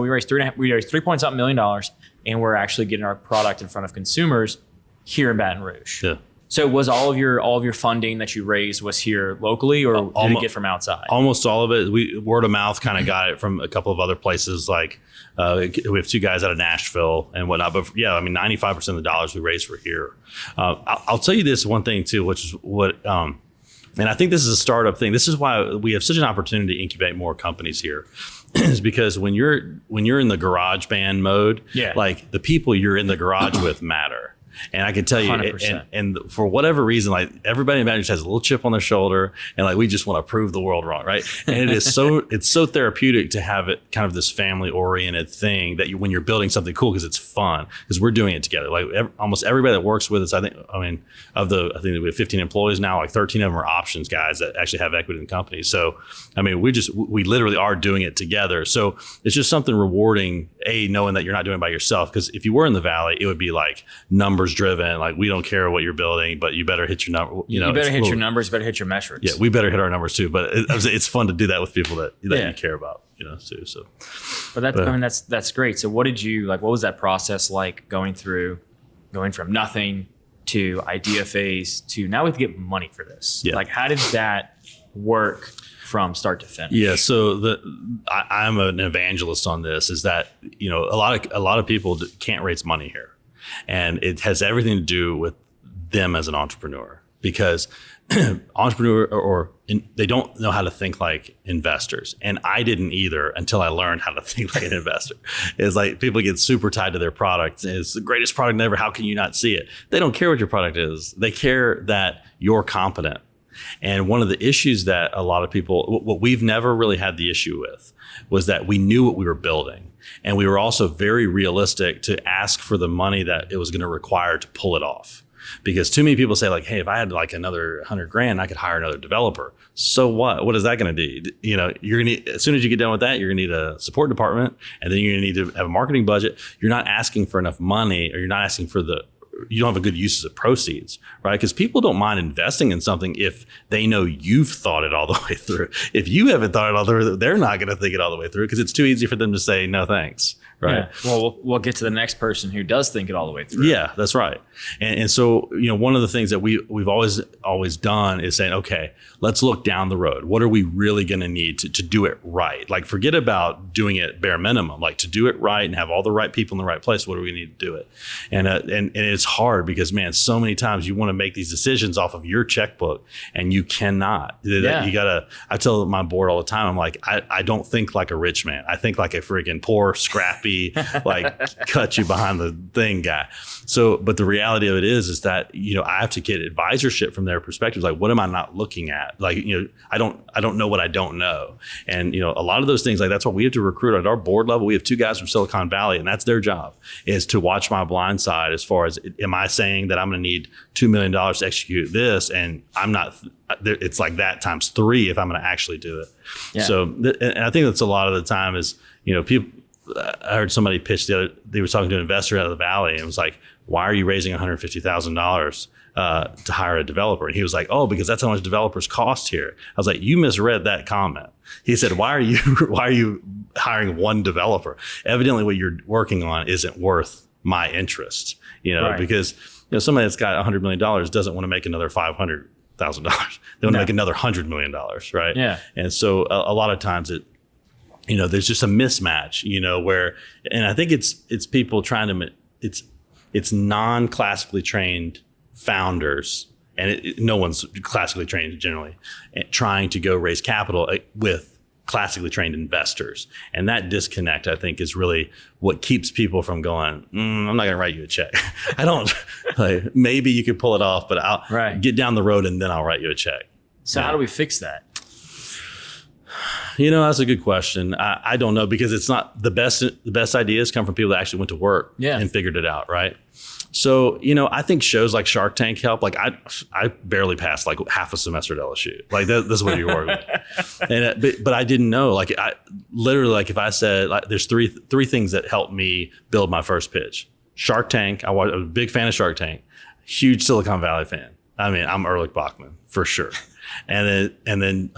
[SPEAKER 3] raised $3.something million and we're actually getting our product in front of consumers here in Baton Rouge.
[SPEAKER 2] Yeah.
[SPEAKER 3] So was all of your funding that you raised was here locally, or did it get from outside?
[SPEAKER 2] Almost all of it. Word of mouth kind of got it from a couple of other places. Like we have two guys out of Nashville and whatnot. But 95% of the dollars we raised were here. I'll tell you this one thing too, which is what, and I think this is a startup thing. This is why we have such an opportunity to incubate more companies here. Is because when you're in the garage band mode, like the people you're in the garage with matter. And I can tell you, and for whatever reason, like everybody in Baton Rouge has a little chip on their shoulder, and like we just want to prove the world wrong, right? And it's so therapeutic to have it kind of this family oriented thing that when you're building something cool because it's fun, because we're doing it together. Like almost everybody that works with us, I think we have 15 employees now, like 13 of them are options guys that actually have equity in the company. So I mean, we literally are doing it together. So it's just something rewarding, knowing that you're not doing it by yourself. Because if you were in the Valley, it would be like numbers driven, like we don't care what you're building, but you better hit your number. You
[SPEAKER 3] better hit your numbers, you better hit your metrics.
[SPEAKER 2] Yeah, we better hit our numbers too. But it's fun to do that with people that you care about, too. So,
[SPEAKER 3] that's great. So what was that process like going from nothing to idea phase to now we have to get money for this?
[SPEAKER 2] Yeah.
[SPEAKER 3] Like how did that work from start to finish?
[SPEAKER 2] Yeah, so I'm an evangelist on this. Is that a lot of people can't raise money here. And it has everything to do with them as an entrepreneur, because they don't know how to think like investors. And I didn't either until I learned how to think like an investor. It's like people get super tied to their product. It's the greatest product ever. How can you not see it? They don't care what your product is. They care that you're competent. And one of the issues that a lot of people, what we've never really had the issue with, was that we knew what we were building. And we were also very realistic to ask for the money that it was going to require to pull it off. Because too many people say like, hey, if I had like another $100,000, I could hire another developer. So what? What is that going to do? You know, you're going to, as soon as you get done with that, you're going to need a support department, and then you're going to need to have a marketing budget. You're not asking for enough money, or you're not asking for you don't have a good uses of proceeds, right? Because people don't mind investing in something if they know you've thought it all the way through. If you haven't thought it all the way through, they're not going to think it all the way through, because it's too easy for them to say no thanks, right?
[SPEAKER 3] Yeah. Well, we'll get to the next person who does think it all the way through.
[SPEAKER 2] Yeah, that's right. And so, you know, one of the things that we've always done is saying, okay, let's look down the road. What are we really going to need to do it right? Like, forget about doing it bare minimum. Like, to do it right and have all the right people in the right place, what do we need to do it? And it's hard because, man, so many times you want to make these decisions off of your checkbook, and you cannot.
[SPEAKER 3] Yeah.
[SPEAKER 2] You gotta. I tell my board all the time, I'm like, I don't think like a rich man. I think like a freaking poor, scrappy, like cut you behind the thing guy. So, but the reality of it is that, you know, I have to get advisorship from their perspective. Like, what am I not looking at? Like, you know, I don't know what I don't know. And, you know, a lot of those things, like, that's what we have to recruit at our board level. We have 2 guys from Silicon Valley, and that's their job, is to watch my blind side as far as, am I saying that I'm going to need $2 million to execute this? And I'm not, it's like that times 3 if I'm going to actually do it. Yeah. So, and I think that's a lot of the time is, you know, people, I heard somebody pitch they were talking to an investor out of the Valley, and it was like, why are you raising $150,000 to hire a developer? And he was like, oh, because that's how much developers cost here. I was like, you misread that comment. He said, why are you hiring one developer? Evidently what you're working on isn't worth my interest, you know, right. Because, you know, somebody that's got $100 million doesn't want to make another $500,000. They want to make another $100 million, right? Yeah. And so a lot of times you know, there's just a mismatch, you know, where, and I think it's people trying to, it's non-classically trained founders, and no one's classically trained generally, trying to go raise capital with classically trained investors. And that disconnect, I think, is really what keeps people from going, I'm not going to write you a check. I don't, like, maybe you could pull it off, but I'll get down the road and then I'll write you a check.
[SPEAKER 3] So how do we fix that?
[SPEAKER 2] You know, that's a good question. I don't know, because it's not the best ideas come from people that actually went to work and figured it out, right? So, you know, I think shows like Shark Tank help. Like, I barely passed like half a semester at LSU. Like, this is what you're working with. And but I didn't know. Like, I literally, like, if I said, like, there's three things that helped me build my first pitch. Shark Tank. I was a big fan of Shark Tank. Huge Silicon Valley fan. I mean, I'm Ehrlich Bachman for sure. And then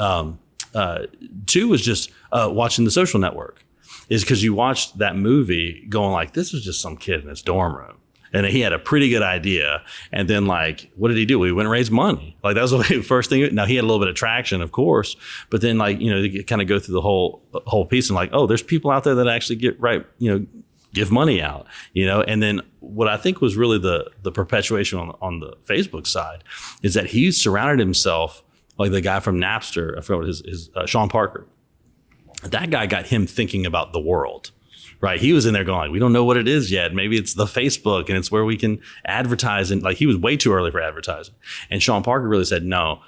[SPEAKER 2] 2 was just watching The Social Network, is because you watched that movie going like, this was just some kid in his dorm room. And he had a pretty good idea. And then, like, what did he do? He went and raised money. Like, that was the first thing. Now, he had a little bit of traction, of course. But then, like, you know, you kind of go through the whole piece and like, oh, there's people out there that actually give money out, you know. And then what I think was really the perpetuation on the Facebook side is that he surrounded himself, like the guy from Napster, I forgot what his Sean Parker. That guy got him thinking about the world, right? He was in there going, like, we don't know what it is yet. Maybe it's the Facebook, and it's where we can advertise. And like, he was way too early for advertising. And Sean Parker really said, no,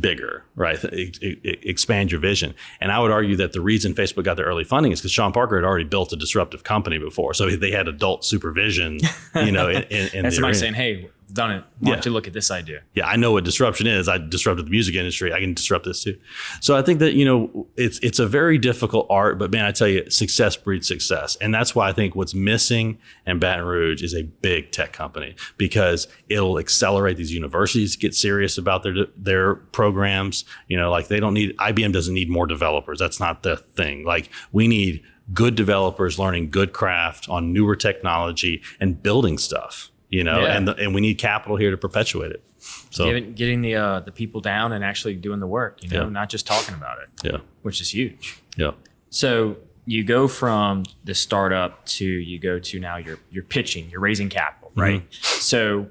[SPEAKER 2] bigger, right? Expand your vision. And I would argue that the reason Facebook got their early funding is because Sean Parker had already built a disruptive company before. So they had adult supervision, you know.
[SPEAKER 3] And somebody saying, hey, I've done it. Why don't you look at this idea?
[SPEAKER 2] Yeah, I know what disruption is. I disrupted the music industry. I can disrupt this too. So I think that, you know, it's a very difficult art, but man, I tell you, success breeds success. And that's why I think what's missing in Baton Rouge is a big tech company, because it'll accelerate these universities to get serious about their programs. You know, like, IBM doesn't need more developers. That's not the thing. Like, we need good developers learning good craft on newer technology and building stuff. You know, and we need capital here to perpetuate it. So
[SPEAKER 3] getting the people down and actually doing the work, you know, not just talking about it, which is huge.
[SPEAKER 2] Yeah.
[SPEAKER 3] So you go from the startup to now you're pitching, you're raising capital, right? Mm-hmm. So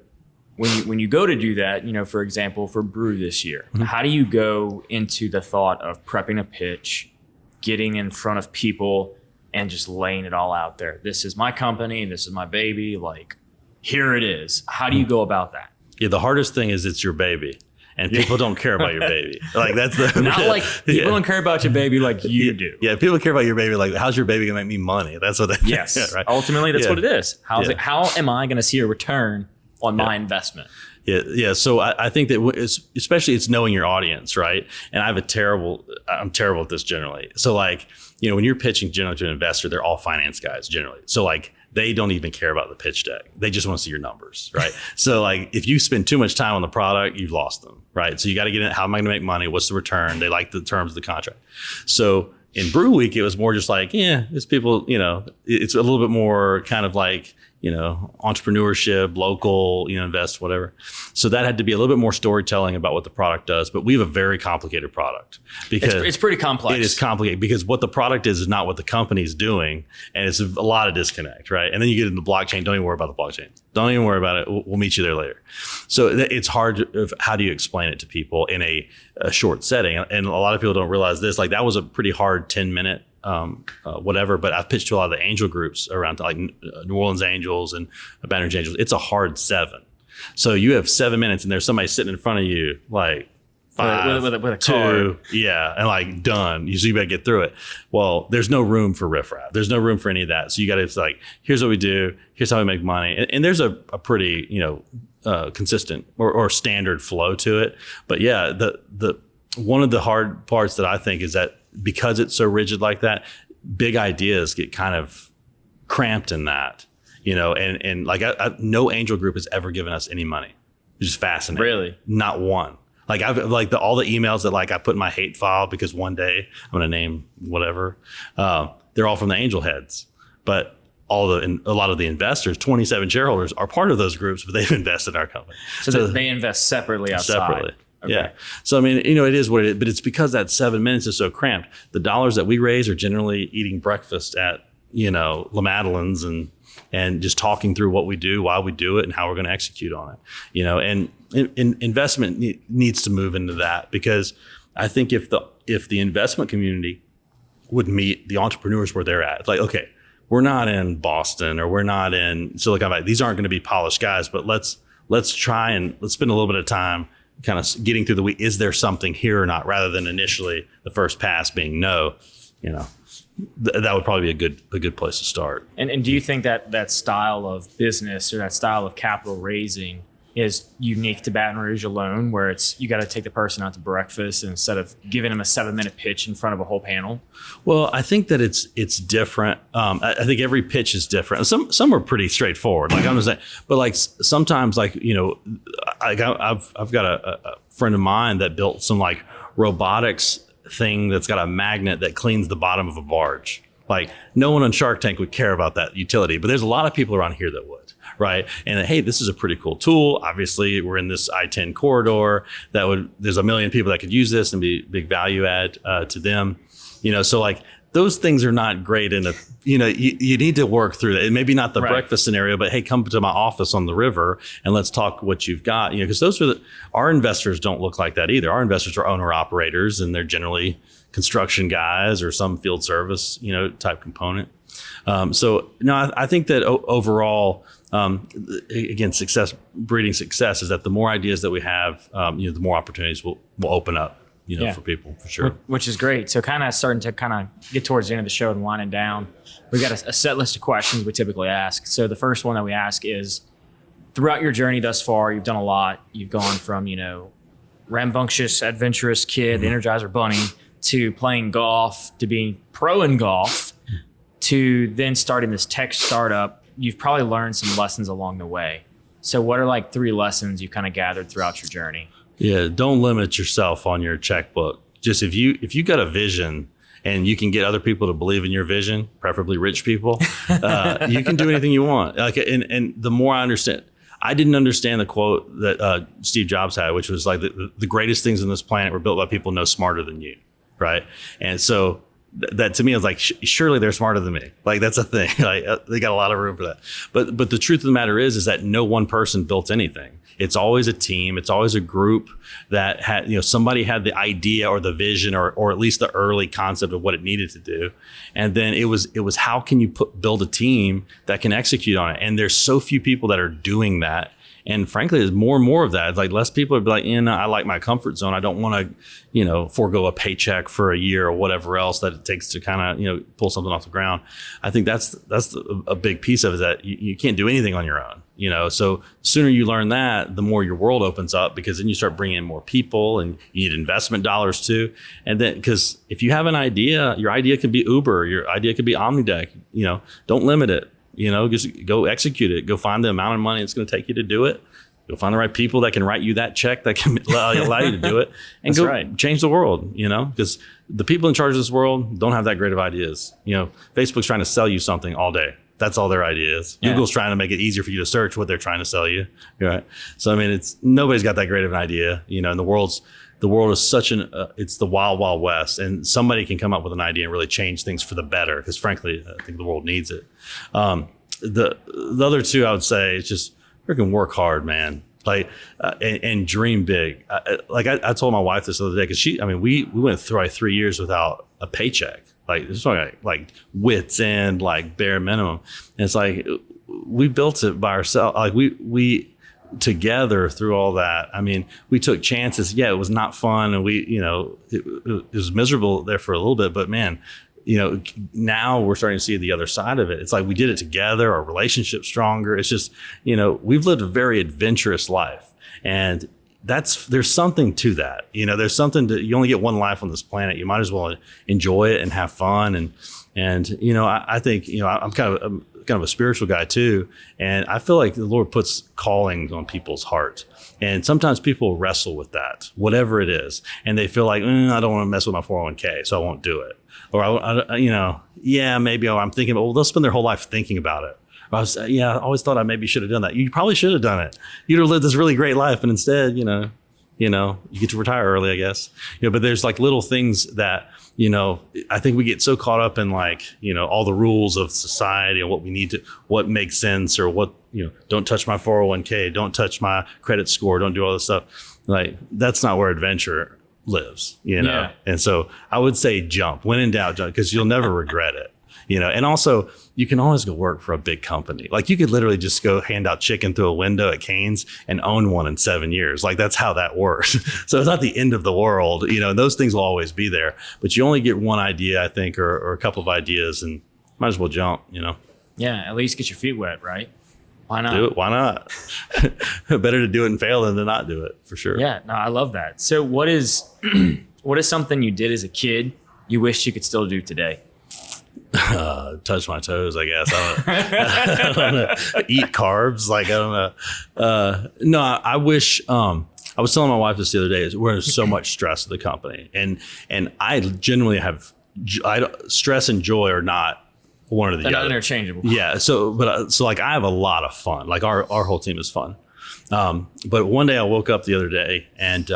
[SPEAKER 3] when you go to do that, you know, for example, for Brew this year, how do you go into the thought of prepping a pitch, getting in front of people, and just laying it all out there? This is my company, this is my baby, like, here it is. How do you go about that?
[SPEAKER 2] Yeah, the hardest thing is it's your baby. and people don't care about your baby. Like that's the
[SPEAKER 3] Not like people don't care about your baby like you do.
[SPEAKER 2] Yeah, people care about your baby. Like, how's your baby gonna make me money? That's what they
[SPEAKER 3] Yes,
[SPEAKER 2] right?
[SPEAKER 3] ultimately that's what it is. How am I going to see a return on my investment?
[SPEAKER 2] Yeah. So I think that especially it's knowing your audience, right? And I'm terrible at this generally. So like, when you're pitching generally to an investor, they're all finance guys generally. So like, they don't even care about the pitch deck. They just want to see your numbers, right? So like, if you spend too much time on the product, you've lost them, right? So you got to get in. How am I going to make money? What's the return? They like the terms of the contract. So in Brew Week, it was more just like, it's people, it's a little bit more kind of like, entrepreneurship, local, invest, whatever. So that had to be a little bit more storytelling about what the product does. But we have a very complicated product because
[SPEAKER 3] it's pretty complex.
[SPEAKER 2] It is complicated because what the product is not what the company's doing. And it's a lot of disconnect, right? And then you get into the blockchain. Don't even worry about the blockchain. Don't even worry about it. We'll meet you there later. So it's hard. How do you explain it to people in a short setting? And a lot of people don't realize this. Like that was a pretty hard 10-minute whatever, but I've pitched to a lot of the angel groups around like New Orleans Angels and Baton Rouge Angels. It's a hard 7. So you have 7 minutes and there's somebody sitting in front of you like 5,
[SPEAKER 3] with a
[SPEAKER 2] 2,
[SPEAKER 3] card.
[SPEAKER 2] yeah, and like done. So you better get through it. Well, there's no room for riffraff. There's no room for any of that. So you got to like, here's what we do. Here's how we make money. And there's a pretty, consistent or standard flow to it. But yeah, the one of the hard parts that I think is that because it's so rigid like that, big ideas get kind of cramped in that, and like no angel group has ever given us any money. It's just fascinating. Really? Not one. Like I've like all the emails that like I put in my hate file because one day I'm going to name whatever. They're all from the angel heads, but a lot of the investors, 27 shareholders are part of those groups, but they've invested in our company.
[SPEAKER 3] So they invest separately outside. Separately.
[SPEAKER 2] Okay. Yeah. So, I mean, it is what it is, but it's because that 7 minutes is so cramped. The dollars that we raise are generally eating breakfast at, La Madeleine's and just talking through what we do, why we do it, and how we're going to execute on it, and investment needs to move into that because I think if the investment community would meet the entrepreneurs where they're at, like, okay, we're not in Boston or we're not in Silicon Valley. These aren't going to be polished guys, but let's try and let's spend a little bit of time kind of getting through the week. Is there something here or not? Rather than initially the first pass being no, that would probably be a good place to start.
[SPEAKER 3] And do you think that style of business or that style of capital raising is unique to Baton Rouge alone, where it's you got to take the person out to breakfast instead of giving them a 7-minute pitch in front of a whole panel? Well,
[SPEAKER 2] I think that it's different. I think every pitch is different. Some are pretty straightforward. Like I'm just saying, but like sometimes like I've got a friend of mine that built some like robotics thing that's got a magnet that cleans the bottom of a barge. Like no one on Shark Tank would care about that utility, but there's a lot of people around here that would. Right. And hey, this is a pretty cool tool. Obviously, we're in this I-10 corridor there's a million people that could use this and be big value add to them. So like those things are not great you need to work through that. It maybe not the breakfast scenario, but hey, come to my office on the river and let's talk what you've got. Because those are our investors don't look like that either. Our investors are owner operators and they're generally construction guys or some field service, type component. I think that overall, again, breeding success is that the more ideas that we have, the more opportunities will open up, for people, for sure.
[SPEAKER 3] Which is great. So kind of starting to get towards the end of the show and winding down, we've got a set list of questions we typically ask. So the first one that we ask is, throughout your journey thus far, you've done a lot. You've gone from, rambunctious, adventurous kid, the Energizer Bunny, to playing golf, to being pro in golf, to then starting this tech startup. You've probably learned some lessons along the way. So what are like 3 lessons you kind of gathered throughout your journey?
[SPEAKER 2] Yeah, don't limit yourself on your checkbook. Just if you got a vision and you can get other people to believe in your vision, preferably rich people, you can do anything you want. Like, and the more I understand, I didn't understand the quote that Steve Jobs had, which was like the greatest things on this planet were built by people no smarter than you, right? And so that to me, I was like, surely they're smarter than me. Like that's a thing. Like they got a lot of room for that. But the truth of the matter is that no one person built anything. It's always a team. It's always a group that had, somebody had the idea or the vision or at least the early concept of what it needed to do. And then it was how can you build a team that can execute on it? And there's so few people that are doing that And frankly, there's more and more of that. It's like less people are like, I like my comfort zone. I don't want to, forego a paycheck for a year or whatever else that it takes to kind of, pull something off the ground. I think that's a big piece of it, is that you can't do anything on your own. So the sooner you learn that, the more your world opens up, because then you start bringing in more people, and you need investment dollars too. And then, because if you have an idea, your idea could be Uber, your idea could be Omnidek, don't limit it, just go execute it, go find the amount of money it's going to take you to do it. Go find the right people that can write you that check that can allow you to do it, and change the world, because the people in charge of this world don't have that great of ideas. Facebook's trying to sell you something all day. That's all their idea is. Yeah. Google's trying to make it easier for you to search what they're trying to sell you. Right. So, nobody's got that great of an idea, and the world is such it's the wild, wild west, and somebody can come up with an idea and really change things for the better. Because frankly, I think the world needs it. The other two, I would say, is just freaking work hard, man. And dream big. I told my wife this the other day, because we went through 3 years without a paycheck. It's like wits end, bare minimum. And it's like, we built it by ourselves. We together through all that. We took chances. Yeah, it was not fun, and it was miserable there for a little bit. But man, now we're starting to see the other side of it. It's like we did it together. Our relationship's stronger. It's just, we've lived a very adventurous life, and there's something to that. There's something you only get one life on this planet. You might as well enjoy it and have fun. And I think, I'm kind of a spiritual guy too. And I feel like the Lord puts callings on people's heart. And sometimes people wrestle with that, whatever it is. And they feel like, I don't want to mess with my 401k, so I won't do it. Or, maybe I'm thinking, they'll spend their whole life thinking about it. I always thought I maybe should have done that. You probably should have done it. You'd have lived this really great life, and instead, you get to retire early, I guess. But there's little things that, I think we get so caught up in all the rules of society and what we need to, what makes sense, or what, don't touch my 401k, don't touch my credit score, don't do all this stuff. That's not where adventure lives, Yeah. And so I would say jump. When in doubt, jump, because you'll never regret it. And also you can always go work for a big company. You could literally just go hand out chicken through a window at Cane's and own one in 7 years. That's how that works. So it's not the end of the world, and those things will always be there, but you only get one idea, I think, or a couple of ideas, and might as well jump,
[SPEAKER 3] Yeah. At least get your feet wet, right? Why not?
[SPEAKER 2] Do it. Why not? Better to do it and fail than to not do it, for sure.
[SPEAKER 3] Yeah. No, I love that. So what is something you did as a kid you wish you could still do today?
[SPEAKER 2] Touch my toes, I guess. I don't know. Eat carbs. I don't know. No, I wish, I was telling my wife this the other day, we're under so much stress at the company, and I genuinely have, stress and joy are not one or the
[SPEAKER 3] other. They're not
[SPEAKER 2] interchangeable. Yeah. So I have a lot of fun. Our whole team is fun. But one day I woke up the other day, and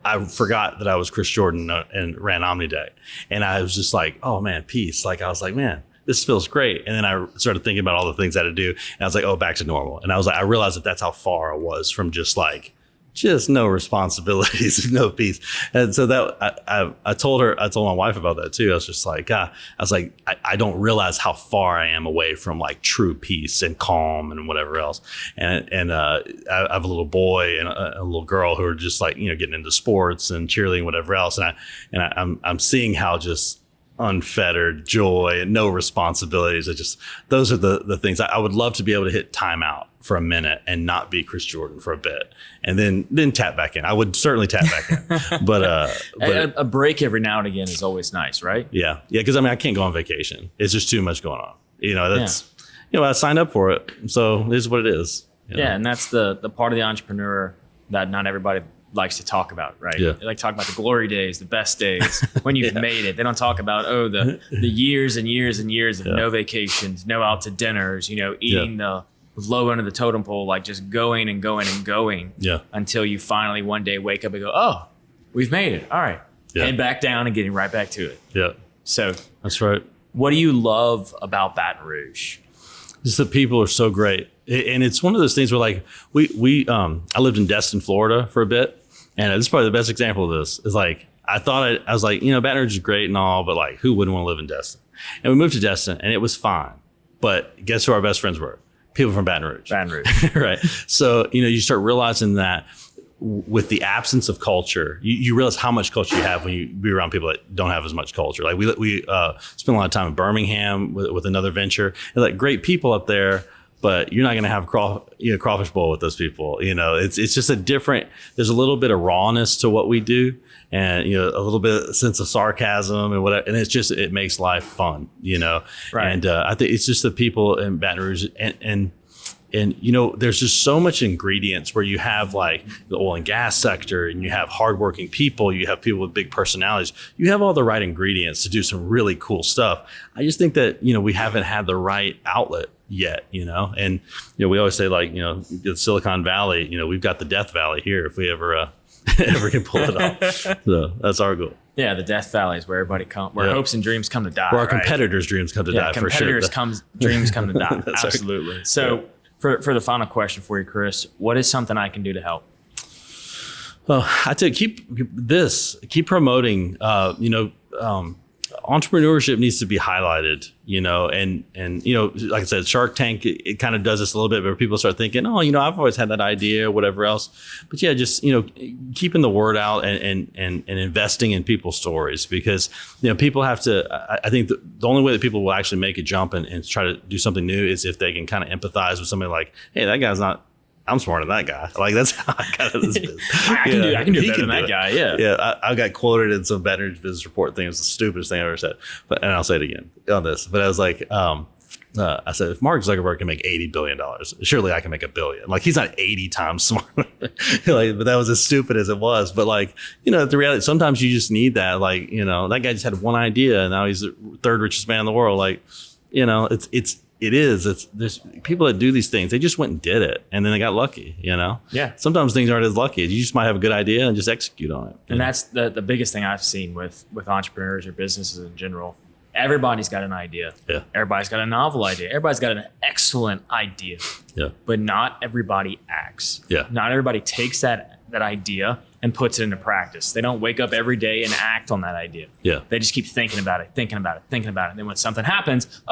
[SPEAKER 2] I forgot that I was Chris Jordan and ran Omnidek. And I was just like, oh man, peace. I was like, man, this feels great. And then I started thinking about all the things I had to do. And I was like, oh, back to normal. And I realized that that's how far I was from just no responsibilities, no peace. And so that I told my wife about that too. I was just like, I don't realize how far I am away from true peace and calm and whatever else. And I have a little boy and a little girl who are just getting into sports and cheerleading, whatever else. And I'm seeing how just unfettered joy and no responsibilities. Those are the things I would love to be able to hit timeout for a minute and not be Chris Jordan for a bit, and then tap back in. I would certainly tap back in, but
[SPEAKER 3] a break every now and again is always nice, right?
[SPEAKER 2] Yeah. Because I can't go on vacation. It's just too much going on. I signed up for it, so it is what it is.
[SPEAKER 3] Yeah, and that's the part of the entrepreneur that not everybody likes to talk about, right?
[SPEAKER 2] Yeah.
[SPEAKER 3] They like to talk about the glory days, the best days, when you've made it. They don't talk about, the years and years and years of no vacations, no out to dinners, eating the low end of the totem pole, just going and going and going until you finally one day wake up and go, oh, we've made it. All right. Yeah. Head back down and getting right back to it.
[SPEAKER 2] Yeah.
[SPEAKER 3] So
[SPEAKER 2] that's right.
[SPEAKER 3] What do you love about Baton Rouge?
[SPEAKER 2] Just the people are so great. And it's one of those things where I lived in Destin, Florida for a bit. And this is probably the best example of this is I was like, Baton Rouge is great and all, but who wouldn't want to live in Destin? And we moved to Destin and it was fine. But guess who our best friends were? People from Baton Rouge.
[SPEAKER 3] Baton Rouge.
[SPEAKER 2] Right. So, you start realizing that with the absence of culture, you realize how much culture you have when you be around people that don't have as much culture. Like we spent a lot of time in Birmingham with another venture. And like great people up there, but you're not going to have crawfish bowl with those people. It's just there's a little bit of rawness to what we do, and a little bit of sense of sarcasm and whatever. And it makes life fun,
[SPEAKER 3] Right.
[SPEAKER 2] And I think it's just the people in Baton Rouge and there's just so much ingredients where you have like the oil and gas sector, and you have hardworking people, you have people with big personalities, you have all the right ingredients to do some really cool stuff. I just think that, we haven't had the right outlet yet, and, we always say like, the Silicon Valley, we've got the Death Valley here if we ever can pull it off. So that's our goal.
[SPEAKER 3] Yeah, the Death Valley is where everybody where hopes and dreams come to die.
[SPEAKER 2] Where our
[SPEAKER 3] right?
[SPEAKER 2] competitors' dreams come to die, for sure.
[SPEAKER 3] Dreams come to die.
[SPEAKER 2] That's
[SPEAKER 3] Absolutely.
[SPEAKER 2] right.
[SPEAKER 3] So for the final question for you, Chris, what is something I can do to help?
[SPEAKER 2] Well, I tell you, keep promoting, entrepreneurship needs to be highlighted, and like I said, Shark Tank, it kind of does this a little bit, where people start thinking, I've always had that idea, whatever else. But yeah, just, keeping the word out and investing in people's stories, because, people have to, I think the only way that people will actually make a jump and try to do something new is if they can kind of empathize with somebody like, hey, that guy's I'm smarter than that guy. Like, that's how I got into this business.
[SPEAKER 3] I can do better than that guy. Yeah.
[SPEAKER 2] Yeah. I got quoted in some Baton Rouge business report thing. It was the stupidest thing I ever said. And I'll say it again on this. But I was like, I said, if Mark Zuckerberg can make $80 billion, surely I can make $1 billion. Like, he's not 80 times smarter. But that was as stupid as it was. But like, the reality, sometimes you just need that. Like, that guy just had one idea and now he's the third richest man in the world. Like, there's people that do these things. They just went and did it, and then they got lucky.
[SPEAKER 3] Yeah.
[SPEAKER 2] Sometimes things aren't as lucky. You just might have a good idea and just execute on it.
[SPEAKER 3] And that's the biggest thing I've seen with entrepreneurs or businesses in general. Everybody's got an idea.
[SPEAKER 2] Yeah.
[SPEAKER 3] Everybody's got a novel idea. Everybody's got an excellent idea.
[SPEAKER 2] Yeah.
[SPEAKER 3] But not everybody acts.
[SPEAKER 2] Yeah.
[SPEAKER 3] Not everybody takes that idea and puts it into practice. They don't wake up every day and act on that idea.
[SPEAKER 2] Yeah.
[SPEAKER 3] They just keep thinking about it. And then when something happens,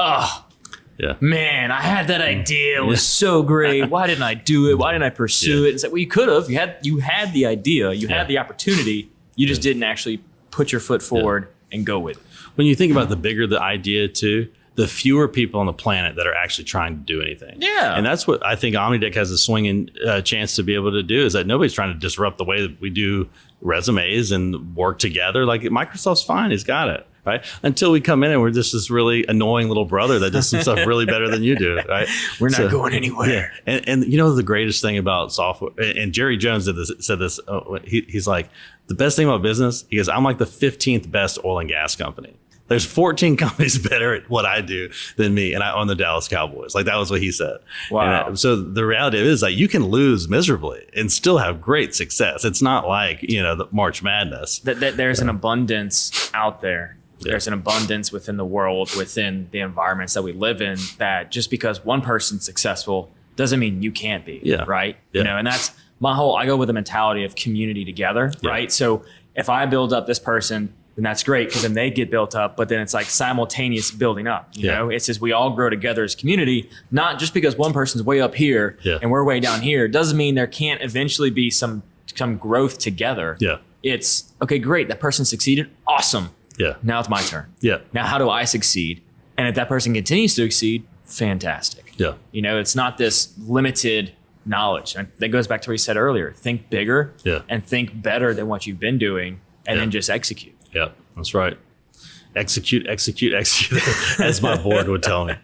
[SPEAKER 2] yeah.
[SPEAKER 3] man, I had that idea. It was so great. Why didn't I do it? Why didn't I pursue it? And say, well, you could have. You had the idea. You had the opportunity. You just didn't actually put your foot forward and go with it.
[SPEAKER 2] When you think about the bigger the idea too, the fewer people on the planet that are actually trying to do anything.
[SPEAKER 3] Yeah.
[SPEAKER 2] And that's what I think Omnidek has a swinging chance to be able to do, is that nobody's trying to disrupt the way that we do resumes and work together. Like, Microsoft's fine. He's got it. Right. Until we come in and we're just this really annoying little brother that does some stuff really better than you do. Right.
[SPEAKER 3] We're not going anywhere.
[SPEAKER 2] Yeah. And the greatest thing about software, and Jerry Jones said this, he's like, the best thing about business, he goes, I'm like the 15th best oil and gas company. There's 14 companies better at what I do than me, and I own the Dallas Cowboys. Like, that was what he said.
[SPEAKER 3] Wow.
[SPEAKER 2] So the reality is, like, you can lose miserably and still have great success. It's not like, the March Madness.
[SPEAKER 3] There's an abundance out there.
[SPEAKER 2] Yeah.
[SPEAKER 3] There's an abundance within the world, within the environments that we live in, that just because one person's successful doesn't mean you can't be.
[SPEAKER 2] Yeah.
[SPEAKER 3] Right.
[SPEAKER 2] Yeah.
[SPEAKER 3] And that's I go with the mentality of community together.
[SPEAKER 2] Yeah.
[SPEAKER 3] Right. So if I build up this person, then that's great, because then they get built up, but then it's like simultaneous building up. You know, it's just we all grow together as a community, not just because one person's way up here and we're way down here. Doesn't mean there can't eventually be some growth together.
[SPEAKER 2] Yeah.
[SPEAKER 3] It's okay, great. That person succeeded. Awesome.
[SPEAKER 2] Yeah.
[SPEAKER 3] Now it's my turn.
[SPEAKER 2] Yeah.
[SPEAKER 3] Now, how do I succeed? And if that person continues to succeed, fantastic.
[SPEAKER 2] Yeah.
[SPEAKER 3] It's not this limited knowledge. And that goes back to what you said earlier. Think bigger and think better than what you've been doing, and then just execute.
[SPEAKER 2] Yeah, that's right. Execute, as my board would tell me.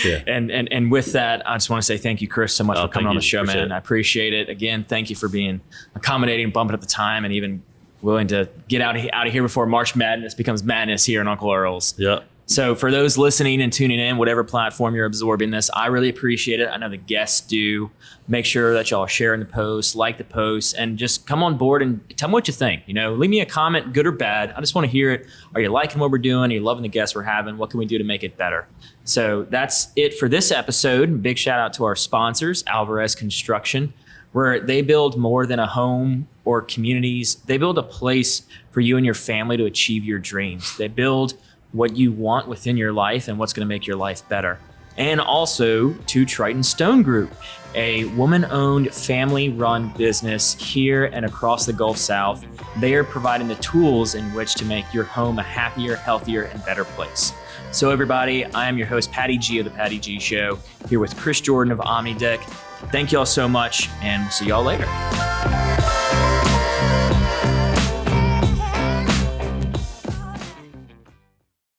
[SPEAKER 2] Yeah.
[SPEAKER 3] And with that, I just want to say thank you, Chris, so much for coming on the show, man. I appreciate it. Again, thank you for being accommodating, bumping up the time, and even willing to get out of here before March Madness becomes madness here in Uncle Earl's.
[SPEAKER 2] Yeah.
[SPEAKER 3] So for those listening and tuning in, whatever platform you're absorbing this, I really appreciate it. I know the guests do. Make sure that y'all are sharing the post, like the post, and just come on board and tell me what you think. Leave me a comment, good or bad. I just want to hear it. Are you liking what we're doing? Are you loving the guests we're having? What can we do to make it better? So that's it for this episode. Big shout out to our sponsors, Alvarez Construction, where they build more than a home or communities. They build a place for you and your family to achieve your dreams. They build what you want within your life and what's going to make your life better. and also to Triton Stone Group, a woman-owned, family-run business here and across the Gulf South. They are providing the tools in which to make your home a happier, healthier, and better place. So everybody, I am your host, Patty G of The Patty G Show, here with Chris Jordan of Omnidek. Thank y'all so much, and we'll see y'all later.